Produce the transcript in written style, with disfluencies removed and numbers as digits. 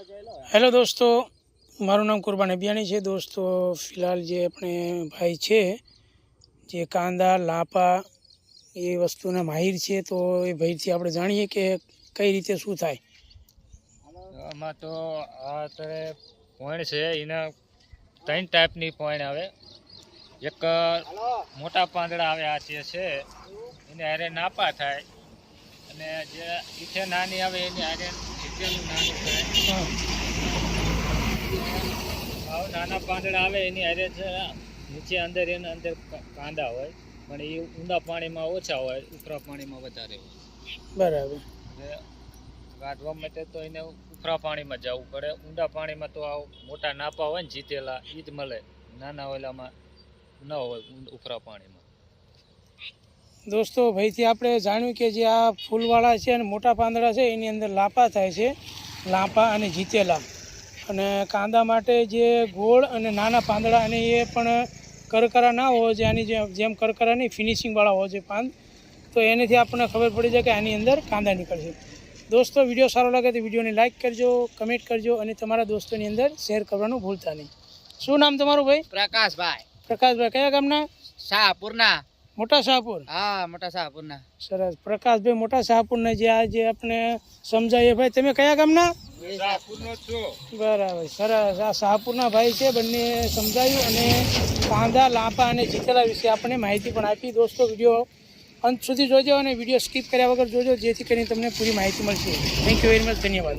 Hello दोस्तों, मारू नाम कुर्बान अभियानी है। दोस्तों फिलहाल जे अपने भाई है जे कांदा लापा ये वस्तुना माहिर है, तो ये भाई थी આપણે જાણીએ કે કઈ રીતે શું થાય। આમાં તો અત્યારે પોઈન્ટ છે, એના 3 ટાઈપની પોઈન્ટ આવે। એક મોટા પાંદડા આવે, આ જે છે એને હારે નાપા થાય, અને જે ઈથે નાની આવે એની હારે જીતેલું નાનું થાય। આવ નાના પાંદડા આવે એની હારે છે નીચે અંદર એના અંદર કાંદા હોય, પણ એ ઊંડા પાણીમાં ઓછા હોય, ઉફરા પાણીમાં વધારે હોય। બરાબર। કાઢવા માટે તો એને ઉફરા પાણીમાં જવું પડે। ઊંડા પાણીમાં તો આ મોટા નાપા હોય ને જીતેલા એ જ મળે, નાના ઓલામાં ન હોય ઉફરા પાણીમાં। दोस्तों भाई थी આપણે જાણ્યું કે જે આ ફૂલવાળા છે અને મોટા પાંદડા છે એની અંદર લાપા થાય છે, લાપા અને જીતેલા। અને કાંદા માટે જે ગોળ અને નાના પાંદડા, અને એ પણ કરકરા ના હોય છે, આની જેમ કરકરા નહીં ફિનિશિંગવાળા હોય છે પાંદ, તો એનાથી આપણને ખબર પડી જાય કે આની અંદર કાંદા નીકળશે। दोस्तों વિડીયો સારો લાગે તો વિડીયોને લાઇક કરજો, કમેન્ટ કરજો અને તમારા દોસ્તોની અંદર શેર કરવાનું ભૂલતા નહીં। શું નામ તમારું ભાઈ? પ્રકાશભાઈ। પ્રકાશભાઈ કયા ગામના? શાહપુરના। મોટા શાહપુર। હા, મોટા શાહપુરના। સરસ। પ્રકાશભાઈ મોટા શાહપુરના જે આ જે આપણે સમજાવીએ ભાઈ, તમે કયા ગામના? બરાબર, સરસ। આ શાહપુરના ભાઈ છે, બંને સમજાવ્યું અને કાંદા લાપા અને જીતેલા વિશે આપણે માહિતી પણ આપી। દોસ્તો વિડીયો અંત સુધી જોજો અને વિડીયો સ્કીપ કર્યા વગર જોજો, જેથી કરીને તમને પૂરી માહિતી મળશે। થેન્ક યુ વેરી મચ, ધન્યવાદ।